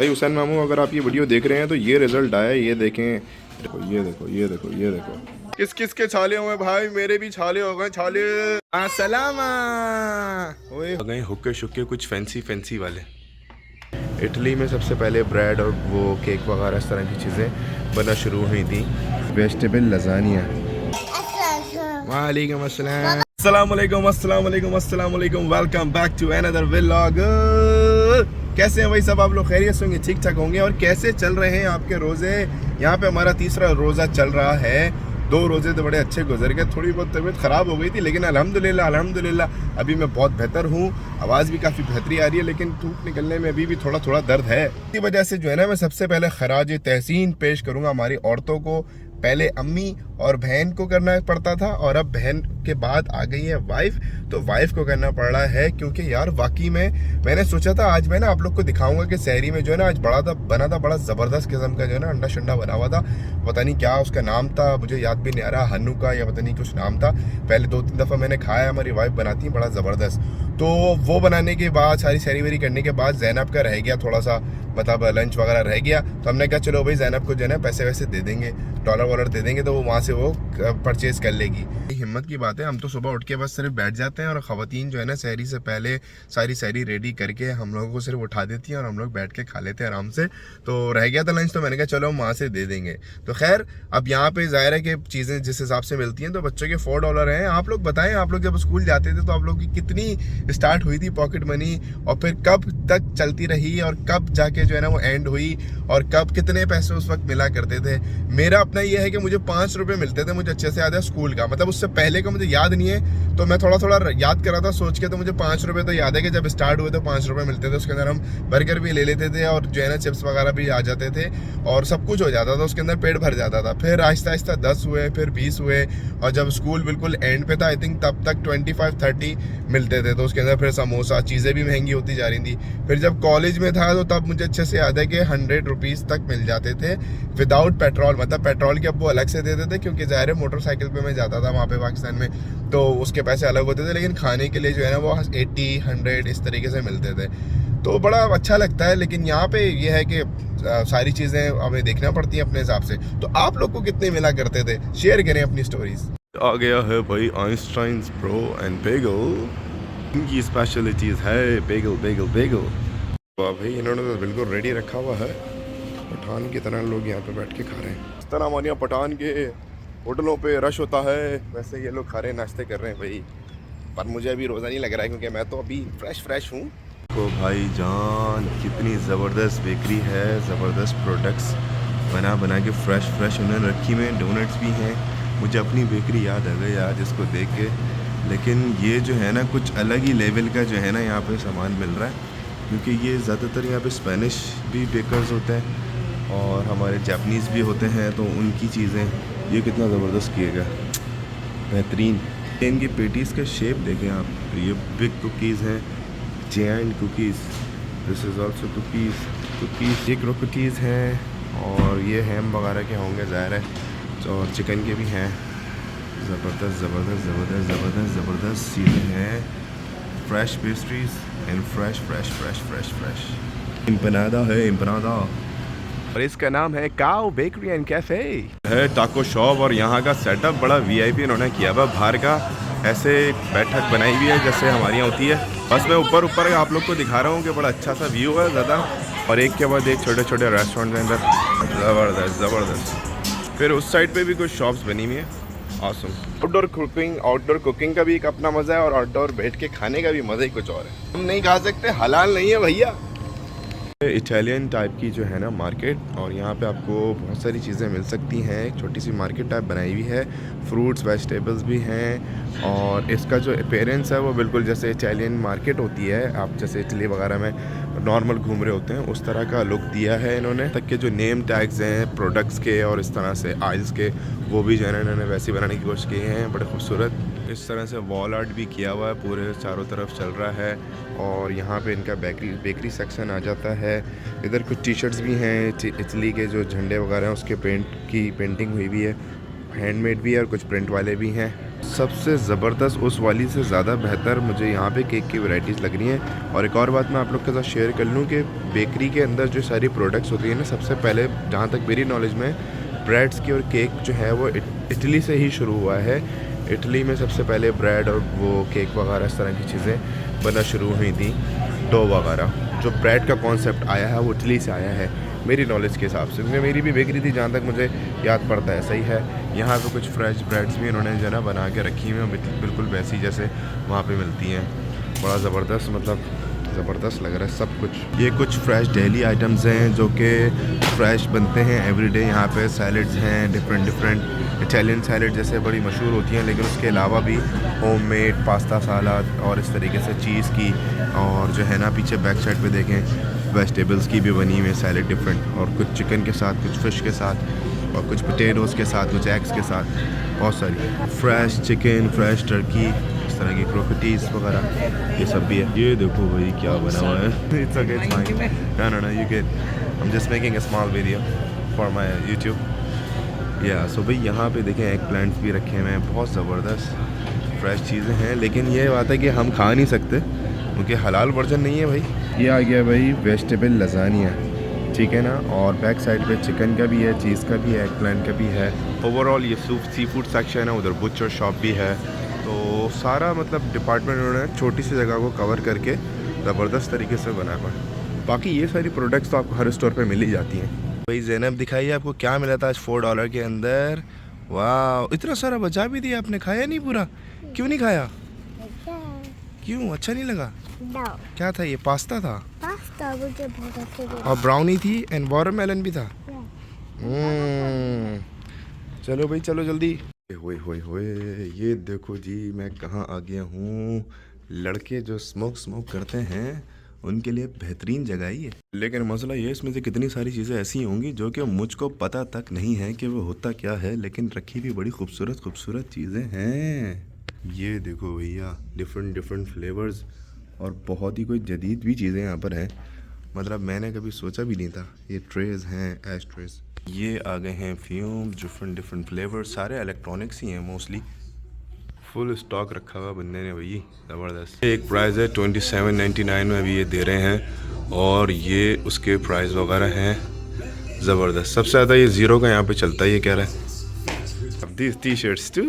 भाई हुसैन मामू, अगर आप ये वीडियो देख रहे हैं तो ये रिजल्ट आया है, ये देखें। देखो ये देखो ये देखो ये देखो। किस किस के छाले हुए भाई? मेरे भी छाले हो गए, छाले। अस्सलामा ओए हो गए हुक्के शुक्के कुछ फैंसी फैंसी वाले। इटली में सबसे पहले ब्रेड और वो केक वगैरह इस तरह की चीज़ें बनना शुरू हुई थी। Vegetable lasagna. वालेकुम अस्सलाम। अस्सलाम वालेकुम अस्सलाम वालेकुम अस्सलाम वालेकुम। Welcome back to another vlog. कैसे हैं भाई सब? आप लोग खैरियत होंगे, ठीक ठाक होंगे। और कैसे चल रहे हैं आपके रोज़े? यहाँ पे हमारा तीसरा रोज़ा चल रहा है। 2 रोज़े तो बड़े अच्छे गुजर गए। थोड़ी बहुत तबीयत ख़राब हो गई थी, लेकिन अल्हम्दुलिल्लाह अल्हम्दुलिल्लाह अभी मैं बहुत बेहतर हूँ। आवाज़ भी काफ़ी बेहतरी आ रही है, लेकिन धूप निकलने में अभी भी थोड़ा थोड़ा दर्द है। इसी वजह से जो है ना, मैं सबसे पहले खराज तहसीन पेश करूँगा हमारी औरतों को। पहले अम्मी और बहन को करना पड़ता था, और अब बहन के बाद आ गई है वाइफ, तो वाइफ को करना पड़ रहा है। क्योंकि यार वाकई में मैंने सोचा था आज मैं ना आप लोग को दिखाऊंगा कि शहरी में जो है ना आज बना था बड़ा ज़बरदस्त किस्म का जो है ना अंडा शंडा बना हुआ था। पता नहीं क्या उसका नाम था, मुझे याद भी नहीं आ रहा, हन्नू का या पता नहीं कुछ नाम था। पहले 2-3 दफ़ा मैंने खाया, हमारी वाइफ बनाती है बड़ा ज़बरदस्त। तो वो बनाने के बाद सारी सैरी वेरी करने के बाद जैनब का रह गया थोड़ा सा, मतलब लंच वगैरह रह गया। तो हमने कहा चलो भाई जैनब को जो है ना पैसे वैसे दे देंगे, डॉलर वॉलर दे देंगे, तो वो वहाँ से वो परचेज़ कर लेगी। हिम्मत की बात है, हम तो सुबह उठ के बस सिर्फ बैठ जाते हैं, और ख़वातीन जो है ना सहरी से पहले सारी सहरी रेडी करके हम लोगों को सिर्फ उठा देती हैं, और हम लोग बैठ के खा लेते हैं आराम से। तो रह गया था लंच, तो मैंने कहा चलो हम वहाँ से दे देंगे। तो खैर अब यहाँ पे ज़ाहिर है कि चीज़ें जिस हिसाब से मिलती हैं, तो बच्चों के $4 हैं। आप लोग बताएं, आप लोग जब स्कूल जाते थे तो आप लोग की कितनी स्टार्ट हुई थी पॉकेट मनी, और फिर कब तक चलती रही, और कब जाके जो है ना वो एंड हुई, और कब कितने पैसे उस वक्त मिला करते थे? मेरा अपना ये है कि मुझे 5 रुपये मिलते थे, मुझे अच्छे से याद है स्कूल का। मतलब उससे पहले का मुझे याद नहीं है, तो मैं थोड़ा थोड़ा याद कर रहा था सोच के। तो मुझे 5 रुपये तो याद है कि जब स्टार्ट हुए तो 5 रुपये मिलते थे। उसके अंदर हम बर्गर भी ले लेते थे, और जो है ना चिप्स वगैरह भी आ जाते थे, और सब कुछ हो जाता था उसके अंदर, पेट भर जाता था। फिर आहिस्ता आहिस्ता 10 हुए, फिर 20 हुए, और जब स्कूल बिल्कुल एंड पे था आई थिंक तब तक 25-30 मिलते थे। तो उसके अंदर फिर समोसा, चीज़ें भी महंगी होती जा रही थी। फिर जब कॉलेज में था तो तब मुझे अच्छे से याद है कि 100 रुपीज़ तक मिल जाते थे विदाउट पेट्रोल। मतलब पेट्रोल के अब वो अलग से देते थे, क्योंकि ज़ाहिर है मोटरसाइकिल पे मैं जाता था वहाँ पे पाकिस्तान में, तो उसके पैसे अलग होते थे। लेकिन खाने के लिए जो है ना वो 80-100 इस तरीके से मिलते थे, तो बड़ा अच्छा लगता है। लेकिन यहाँ पे ये है कि सारी चीज़ें हमें देखना पड़ती हैं अपने हिसाब से। तो आप लोग को कितने मिला करते थे? शेयर करें अपनी स्टोरीज। आ गया है भाई आइंस्टाइन्स ब्रो एंड बेगल। इनकी स्पेशलिटीज़ है बेगल बेगल बेगल। वाह भाई, इन्होंने तो बिल्कुल रेडी रखा हुआ है। पठान की तरह लोग यहाँ पे बैठ के खा रहे हैं। इस तरह हमारे यहाँ पठान के होटलों पे रश होता है, वैसे ये लोग खा रहे हैं, नाश्ते कर रहे हैं भाई। पर मुझे अभी रोज़ा नहीं लग रहा है, क्योंकि मैं तो अभी फ्रेश हूँ। तो भाई जान कितनी ज़बरदस्त बेकरी है, ज़बरदस्त प्रोडक्ट्स बना के फ्रेश उन्होंने रखी हुई हैं। डोनट्स भी हैं। मुझे अपनी बेकरी याद आ गई आज इसको देख के। लेकिन ये जो है ना कुछ अलग ही लेवल का जो है ना यहाँ पे सामान मिल रहा है, क्योंकि ये ज़्यादातर यहाँ पे स्पेनिश भी बेकर्स होते हैं और हमारे जापानीज़ भी होते हैं, तो उनकी चीज़ें। ये कितना ज़बरदस्त किएगा, बेहतरीन। इनकी पेटीज़ का शेप देखें आप। ये बिग कुकीज़ हैं, giant cookies. This is also cookies. ये क्रोकेटीज़ हैं, और ये हैम वगैरह के होंगे ज़ाहिर है, और चिकन के भी हैं। ज़बरदस्त चीज़ें हैं। फ्रेश पेस्ट्रीज एंड फ्रेश एम्पनादा है, एम्पनादा। और इसका नाम है काओ बेकरी एंड कैफ़े है, टाको शॉप। और यहाँ का सेटअप बड़ा वीआईपी इन्होंने किया हुआ। बाहर का ऐसे बैठक बनाई हुई है जैसे हमारे यहाँ होती है। बस मैं ऊपर आप लोग को दिखा रहा हूँ कि बड़ा अच्छा सा व्यू है ज़्यादा, और एक के बाद एक छोटे छोटे रेस्टोरेंट के अंदर ज़बरदस्त। फिर उस साइड पे भी कुछ शॉप्स बनी हुई हैं। ऑसम। आउटडोर कुकिंग का भी एक अपना मज़ा है, और आउटडोर बैठ के खाने का भी मज़ा ही कुछ और है। हम नहीं खा सकते, हलाल नहीं है भैया। इटालियन टाइप की जो है ना मार्केट, और यहाँ पे आपको बहुत सारी चीज़ें मिल सकती हैं। एक छोटी सी मार्केट टाइप बनाई हुई है, फ्रूट्स वेजिटेबल्स भी हैं, और इसका जो अपीयरेंस है वो बिल्कुल जैसे इटालियन मार्केट होती है, आप जैसे इटली वगैरह में नॉर्मल घूम रहे होते हैं उस तरह का लुक दिया है इन्होंने। तक के जो नेम टैग्स हैं प्रोडक्ट्स के और इस तरह से आइल्स के, वो भी जो है ना इन्होंने वैसे बनाने की कोशिश की है, बड़े खूबसूरत। इस तरह से वॉल आर्ट भी किया हुआ है, पूरे चारों तरफ चल रहा है। और यहाँ पे इनका बेकरी सेक्शन आ जाता है। इधर कुछ टी शर्ट्स भी हैं, इटली के जो झंडे वगैरह हैं उसके पेंटिंग हुई भी है। हैंडमेड भी है और कुछ प्रिंट वाले भी हैं। सबसे ज़बरदस्त उस वाली से ज़्यादा बेहतर मुझे यहाँ पे केक की वैरायटीज़ लग रही हैं। और एक और बात मैं आप लोग के साथ शेयर कर लूँ कि बेकरी के अंदर जो सारी प्रोडक्ट्स होती हैं ना, सबसे पहले जहाँ तक मेरी नॉलेज में ब्रेड्स की और केक जो है वो इटली से ही शुरू हुआ है। इटली में सबसे पहले ब्रेड और वो केक वगैरह इस तरह की चीज़ें बनना शुरू हुई थी। डो वगैरह जो ब्रेड का कॉन्सेप्ट आया है वो इटली से आया है मेरी नॉलेज के हिसाब से, क्योंकि मेरी भी बेकरी थी जहाँ तक मुझे याद पड़ता है। सही है। यहाँ पे कुछ फ्रेश ब्रेड्स भी इन्होंने जो है ना बना के रखी हुई हैं, बिल्कुल वैसी जैसे वहाँ पे मिलती हैं। बड़ा ज़बरदस्त, मतलब ज़बरदस्त लग रहा है सब कुछ। ये कुछ फ्रेश डेली आइटम्स हैं जो कि फ्रेश बनते हैं एवरीडे। यहाँ पे सैलड्स हैं, डिफरेंट इटालियन सैलड जैसे बड़ी मशहूर होती हैं, लेकिन उसके अलावा भी होममेड पास्ता सलाद और इस तरीके से चीज़ की, और जो है ना पीछे बैक साइड पे देखें वेजिटेबल्स की भी बनी हुई है सैलड डिफरेंट, और कुछ चिकन के साथ, कुछ फ़िश के साथ, और कुछ पोटैटोज़ के साथ, कुछ एग्स के साथ, बहुत सारी फ्रेश चिकन, फ्रेश टर्की, इस तरह की क्रोकेटीज़ वगैरह ये सब भी है। ये देखो भाई क्या बना हुआ है। It's okay, it's fine, no you can, I am just making a small video for my YouTube. या सो भाई यहाँ पे देखें एग प्लांट्स भी रखे हुए हैं, बहुत ज़बरदस्त फ्रेश चीज़ें हैं। लेकिन ये बात है कि हम खा नहीं सकते क्योंकि हलाल वर्जन नहीं है भाई। ये आ गया भाई वेजिटेबल लजानिया, ठीक है ना, और बैक साइड पे चिकन का भी है, चीज़ का भी है, एग प्लांट का भी है। ओवरऑल ये सी फूड सेक्शन है, उधर बुचर शॉप भी है। तो सारा मतलब डिपार्टमेंट उन्होंने छोटी सी जगह को कवर करके ज़बरदस्त तरीके से बनाया हुआ। बाकी ये सारी प्रोडक्ट्स तो आपको हर स्टोर पे मिल ही जाती हैं। भाई ज़ैनब दिखाइए आपको क्या मिला था आज $4 के अंदर। वाह, इतना सारा बचा भी दिया आपने, खाया नहीं पूरा? क्यों नहीं खाया? क्यों, अच्छा नहीं लगा? No. क्या था ये? पास्ता था? पास्ता मुझे बहुत अच्छा लगा। और ब्राउनी थी एंड वाटरमेलन भी था। चलो भाई चलो जल्दी। होए होए होए, ये देखो जी मैं कहाँ आ गया हूँ। लड़के जो स्मोक करते हैं उनके लिए बेहतरीन जगह ही है। लेकिन मसला ये इसमें से कितनी सारी चीज़ें ऐसी होंगी जो कि मुझको पता तक नहीं है कि वो होता क्या है, लेकिन रखी भी बड़ी खूबसूरत चीज़ें हैं। ये देखो भैया, डिफरेंट फ्लेवर्स और बहुत ही कोई जदीद भी चीज़ें यहाँ पर हैं, मतलब मैंने कभी सोचा भी नहीं था। ये ट्रेज़ हैं, एश ट्रेज़। ये आ गए हैं फ्यूम, डिफरेंट फ्लेवर्स, सारे इलेक्ट्रॉनिक्स ही हैं मोस्टली। फुल स्टॉक रखा हुआ बंदे ने भाई, ज़बरदस्त। एक प्राइस है 27.99 में अभी ये दे रहे हैं, और ये उसके प्राइस वगैरह हैं ज़बरदस्त। सबसे ज़्यादा ये ज़ीरो का यहाँ पे चलता है, ये कह रहा है। अब दिस टी शर्ट्स टू,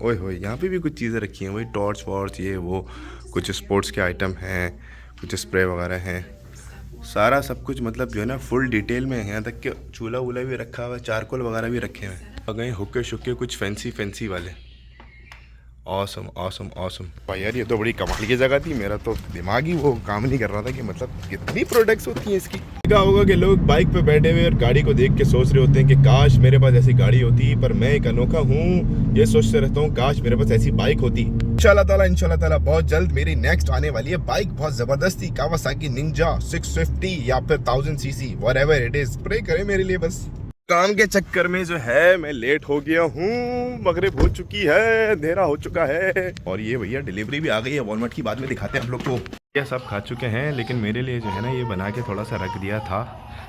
ओए होए, यहाँ पे भी कुछ चीज़ें रखी हैं वही टॉर्च वॉर्च, ये वो कुछ स्पोर्ट्स के आइटम हैं, कुछ स्प्रे वगैरह हैं, सारा सब कुछ मतलब जो है ना फुल डिटेल में है। यहाँ तक कि चूल्हा वूल्हा भी रखा हुआ है, चारकोल वगैरह भी रखे हुए हैं। आ गए हुक्के शुक्के कुछ फैंसी वाले। ऑसम भाई यार, ये तो बड़ी कमाल की जगह थी। मेरा तो दिमाग ही वो काम नहीं कर रहा था कि मतलब कितनी प्रोडक्ट्स होती हैं इसकी। क्या होगा कि लोग बाइक पे बैठे हुए और गाड़ी को देख के सोच रहे होते हैं कि काश मेरे पास ऐसी गाड़ी होती, पर मैं एक अनोखा हूँ, ये सोचते रहता हूँ काश मेरे पास ऐसी बाइक होती। इंशाल्लाह ताला बहुत जल्द मेरी नेक्स्ट आने वाली है बाइक, बहुत जबरदस्ती कावासाकी निंजा 650 या फिर 1000 CC, whatever it is. Pray करें मेरे लिए बस। काम के चक्कर में जो है मैं लेट हो गया हूँ, मगरिब हो चुकी है, अंधेरा हो चुका है, और ये भैया डिलीवरी भी आ गई है। वॉलमार्ट की बाद में दिखाते हैं आप लोग को। ये सब खा चुके हैं, लेकिन मेरे लिए जो है ना ये बना के थोड़ा सा रख दिया था।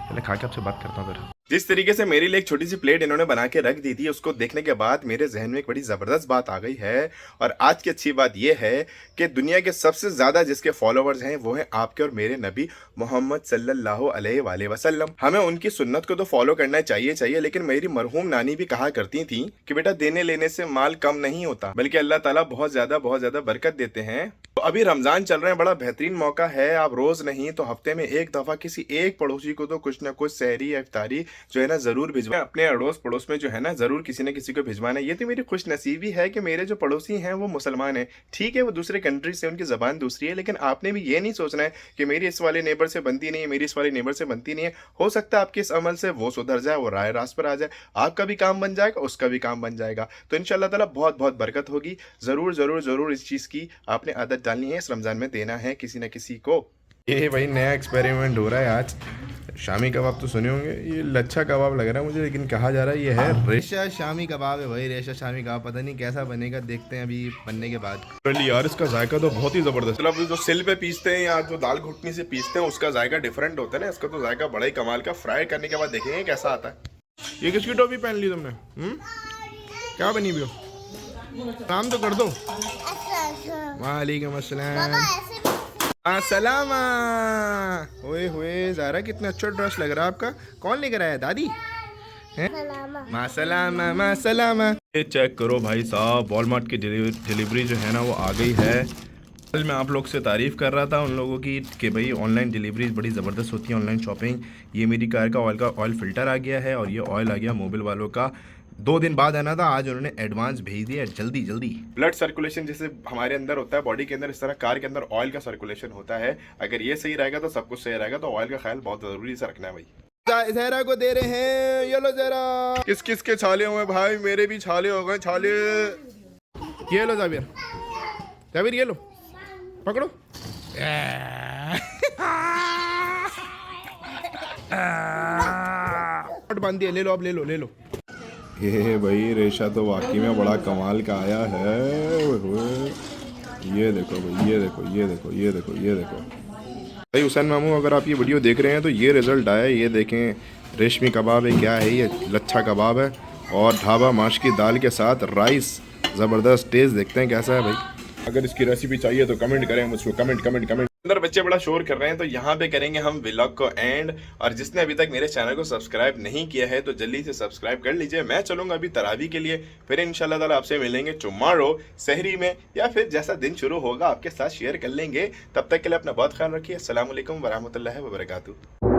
पहले खा के आपसे बात करता हूँ फिर। जिस तरीके से मेरे लिए एक छोटी सी प्लेट इन्होंने बना के रख दी थी, उसको देखने के बाद मेरे जहन में एक बड़ी ज़बरदस्त बात आ गई है। और आज की अच्छी बात यह है कि दुनिया के सबसे ज़्यादा जिसके फॉलोअर्स हैं वो हैं आपके और मेरे नबी मोहम्मद सल्लल्लाहु अलैहि वसल्लम। हमें उनकी सुन्नत को तो फॉलो करना चाहिए, लेकिन मेरी मरहूम नानी भी कहा करती थी कि बेटा देने लेने से माल कम नहीं होता, बल्कि अल्लाह ताला बहुत ज़्यादा बरकत देते हैं। तो अभी रमज़ान चल रहे हैं, बड़ा बेहतरीन मौका है। आप रोज़ नहीं तो हफ्ते में एक दफ़ा किसी एक पड़ोसी को तो कुछ ना कुछ सहरी या इफ्तारी जो है ना ज़रूर भिजवाएं। अपने अड़ोस पड़ोस में जो है ना ज़रूर किसी न किसी को भिजवाना है। ये तो मेरी खुश नसीबी है कि मेरे जो पड़ोसी हैं वो मुसलमान हैं। ठीक है, वो दूसरे कंट्री से, उनकी ज़बान दूसरी है, लेकिन आपने भी ये नहीं सोचना है कि मेरी इस वाले नेबर से बनती नहीं है, मेरी इस वाले नेबर से बनती नहीं है। हो सकता है आपके इस अमल से वो सुधर जाए, वो राय रास्त पर आ जाए, आपका भी काम बन जाएगा, उसका भी काम बन जाएगा। तो इंशाअल्लाह ताला बहुत बरकत होगी। ज़रूर इस चीज़ की आपने आदत डालनी है, इस रमज़ान में देना है किसी न किसी को। ये भाई नया एक्सपेरिमेंट हो रहा है आज। शामी कबाब तो सुने होंगे, ये लच्छा कबाब लग रहा है मुझे, लेकिन कहा जा रहा है ये है रेशा शामी कबाब है भाई। रेशा शामी कबाब पता नहीं कैसा बनेगा, देखते हैं अभी बनने के बाद। यार इसका जायका तो बहुत ही ज़बरदस्त। मतलब जो सिल पे पीसते हैं या जो दाल घुटनी से पीसते हैं उसका जायका डिफरेंट होता है ना, इसका तो जायका बड़ा ही कमाल का। फ्राई करने के बाद देखेंगे कैसा आता है। ये किसकी टोपी पहन ली तुमने? क्या बनी भी हो? काम तो कर दो। वालेकुम अस्सलाम। अस्सलामा। ओए होए ज़ारा कितना अच्छा ड्रेस लग रहा है आपका। कौन लेकर आया, दादी? हैं? मासलामा मासलामा। ये चेक करो भाई साहब, वॉलमार्ट की डिलीवरी जो है ना वो आ गई है। कल मैं आप लोग से तारीफ़ कर रहा था उन लोगों की कि भाई ऑनलाइन डिलीवरी बड़ी ज़बरदस्त होती है, ऑनलाइन शॉपिंग। ये मेरी कार का ऑयल फ़िल्टर आ गया है और ये ऑयल आ गया मोबिल वालों का। 2 दिन बाद आना था, आज उन्होंने एडवांस भेज दिया जल्दी जल्दी। ब्लड सर्कुलेशन जैसे हमारे अंदर होता है बॉडी के अंदर, इस तरह कार के अंदर ऑयल का सर्कुलेशन होता है। अगर ये सही रहेगा तो सब कुछ सही रहेगा। तो ऑयल का ख्याल बहुत ज़रूरी से रखना है भाई। जहरा को दे रहे हैं, ये लो जहरा। किस किस के छाले हुए भाई? मेरे भी छाले हो गए, छाले। ये लो जाबिर, जाबिर ये लो, पकड़ो। बांध दिया, ले लो अब, ले लो ले लो। ये भाई रेशा तो वाकई में बड़ा कमाल का आया है। ये देखो भाई, ये देखो ये देखो ये देखो ये देखो भाई। हुसैन मामू अगर आप ये वीडियो देख रहे हैं तो ये रिज़ल्ट आया। ये देखें, रेशमी कबाब है, क्या है ये? लच्छा कबाब है और ढाबा माश की दाल के साथ राइस। ज़बरदस्त टेस्ट, देखते हैं कैसा है भाई। अगर इसकी रेसिपी चाहिए तो कमेंट करें मुझको, कमेंट कमेंट कमेंट। अंदर बच्चे बड़ा शोर कर रहे हैं तो यहाँ पे करेंगे हम व्लॉग को एंड। और जिसने अभी तक मेरे चैनल को सब्सक्राइब नहीं किया है तो जल्दी से सब्सक्राइब कर लीजिए। मैं चलूंगा अभी तरावी के लिए, फिर इंशाल्लाह ताला आपसे मिलेंगे टुमारो सहरी में, या फिर जैसा दिन शुरू होगा आपके साथ शेयर कर लेंगे। तब तक के लिए अपना बहुत ख्याल रखिए। अस्सलाम वालेकुम वरहमतुल्लाहि वबरकातुहू।